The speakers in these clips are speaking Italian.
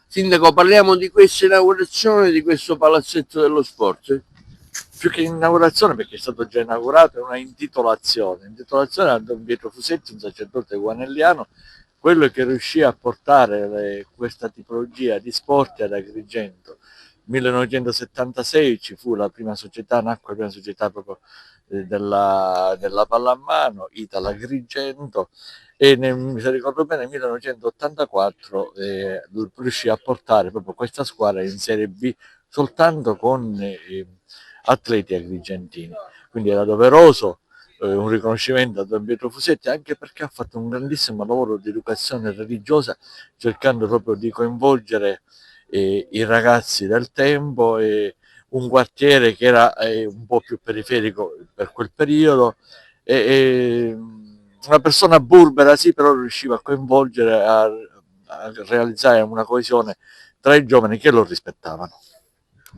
Sindaco, parliamo di questa inaugurazione di questo palazzetto dello sport. Più che inaugurazione, perché è stato già inaugurato, è una intitolazione a Don Pietro Fusetti, un sacerdote guanelliano, quello che riuscì a portare questa tipologia di sport ad Agrigento. Nel 1976 ci fu la prima società, nacque la prima società proprio della pallamano, Itala Agrigento, e se ricordo bene nel 1984 riuscì a portare proprio questa squadra in Serie B soltanto con atleti agrigentini. Quindi era doveroso un riconoscimento a Don Pietro Fusetti, anche perché ha fatto un grandissimo lavoro di educazione religiosa, cercando proprio di coinvolgere i ragazzi del tempo e un quartiere che era un po' più periferico per quel periodo. Una persona burbera, sì, però riusciva a coinvolgere, a realizzare una coesione tra i giovani che lo rispettavano.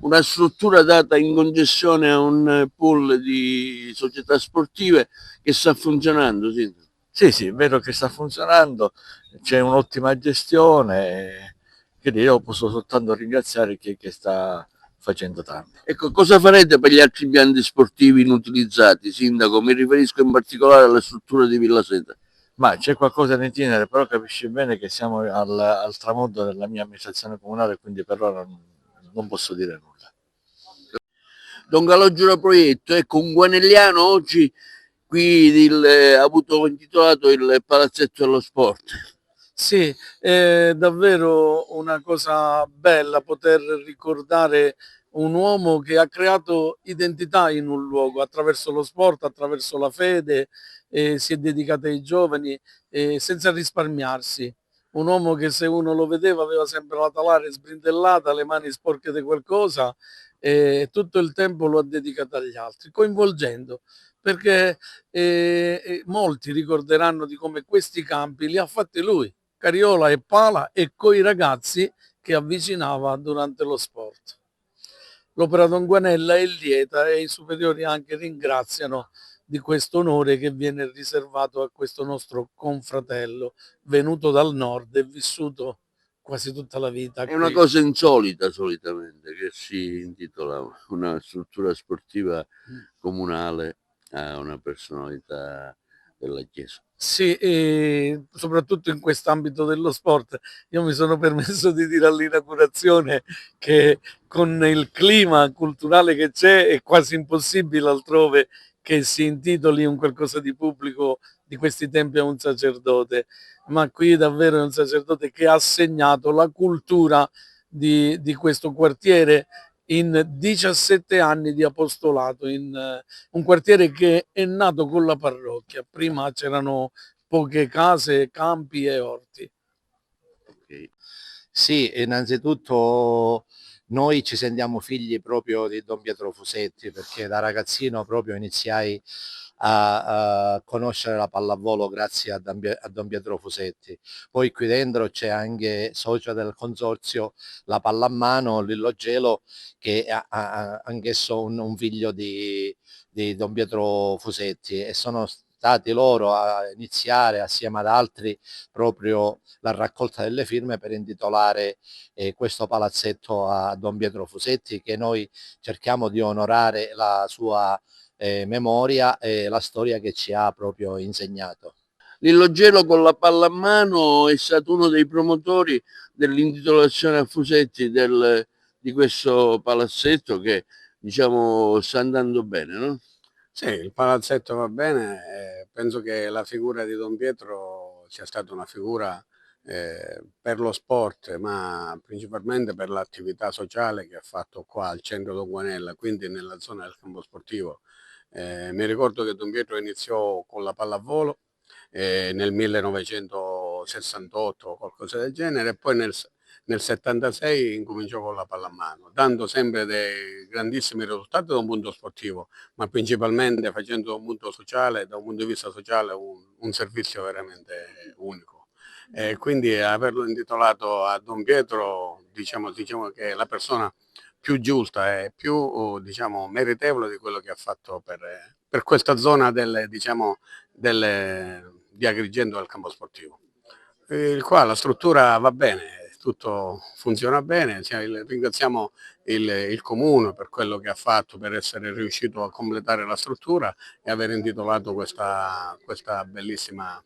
Una struttura data in concessione a un pool di società sportive che sta funzionando, Sindaco. Sì, sì, è vero che sta funzionando, c'è un'ottima gestione, quindi io posso soltanto ringraziare chi sta facendo tanto. Ecco, cosa farete per gli altri impianti sportivi inutilizzati, Sindaco? Mi riferisco in particolare alla struttura di Villa Seta. Ma c'è qualcosa in itinere, però capisci bene che siamo al tramonto della mia amministrazione comunale, quindi per ora non posso dire nulla. Don Calogero Proietto, ecco, un guanelliano oggi qui ha avuto intitolato il Palazzetto dello Sport. Sì, è davvero una cosa bella poter ricordare un uomo che ha creato identità in un luogo attraverso lo sport, attraverso la fede, si è dedicato ai giovani senza risparmiarsi. Un uomo che se uno lo vedeva aveva sempre la talare sbrindellata, le mani sporche di qualcosa e tutto il tempo lo ha dedicato agli altri, coinvolgendo, perché molti ricorderanno di come questi campi li ha fatti lui. Cariola e pala e coi ragazzi che avvicinava durante lo sport. L'Opera Donguanella è lieta e i superiori anche ringraziano di questo onore che viene riservato a questo nostro confratello venuto dal nord e vissuto quasi tutta la vita È una qui. cosa insolita solitamente che si intitola una struttura sportiva comunale a una personalità della Chiesa. Sì, e soprattutto in quest'ambito dello sport. Io mi sono permesso di dire all'inaugurazione che con il clima culturale che c'è è quasi impossibile altrove che si intitoli un qualcosa di pubblico di questi tempi a un sacerdote, ma qui davvero è un sacerdote che ha segnato la cultura di questo quartiere in 17 anni di apostolato, in un quartiere che è nato con la parrocchia. Prima c'erano poche case, campi e orti. Okay. Sì, innanzitutto noi ci sentiamo figli proprio di Don Pietro Fusetti, perché da ragazzino proprio iniziai a conoscere la pallavolo grazie a Don Pietro Fusetti. Poi qui dentro c'è anche socio del consorzio La Pallamano, Lillo Gelo, che ha anch'esso un figlio di Don Pietro Fusetti, e sono stati loro a iniziare assieme ad altri proprio la raccolta delle firme per intitolare questo palazzetto a Don Pietro Fusetti, che noi cerchiamo di onorare la sua memoria e la storia che ci ha proprio insegnato. Lillo Gelo con la palla a mano è stato uno dei promotori dell'intitolazione a Fusetti di questo palazzetto che diciamo sta andando bene, no? Sì, il palazzetto va bene, penso che la figura di Don Pietro sia stata una figura per lo sport, ma principalmente per l'attività sociale che ha fatto qua al centro Don Guanella, quindi nella zona del campo sportivo. Mi ricordo che Don Pietro iniziò con la pallavolo nel 1968 o qualcosa del genere, e poi nel 76 incominciò con la pallamano, dando sempre dei grandissimi risultati da un punto sportivo, ma principalmente facendo da un punto sociale, da un punto di vista sociale, un servizio veramente unico. E quindi averlo intitolato a Don Pietro, diciamo che è la persona più giusta e più diciamo, meritevole di quello che ha fatto per questa zona di Agrigento del campo sportivo. Qua la struttura va bene, tutto funziona bene. Ringraziamo il Comune per quello che ha fatto, per essere riuscito a completare la struttura e aver intitolato questa bellissima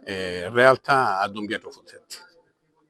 realtà a Don Pietro Fusetti.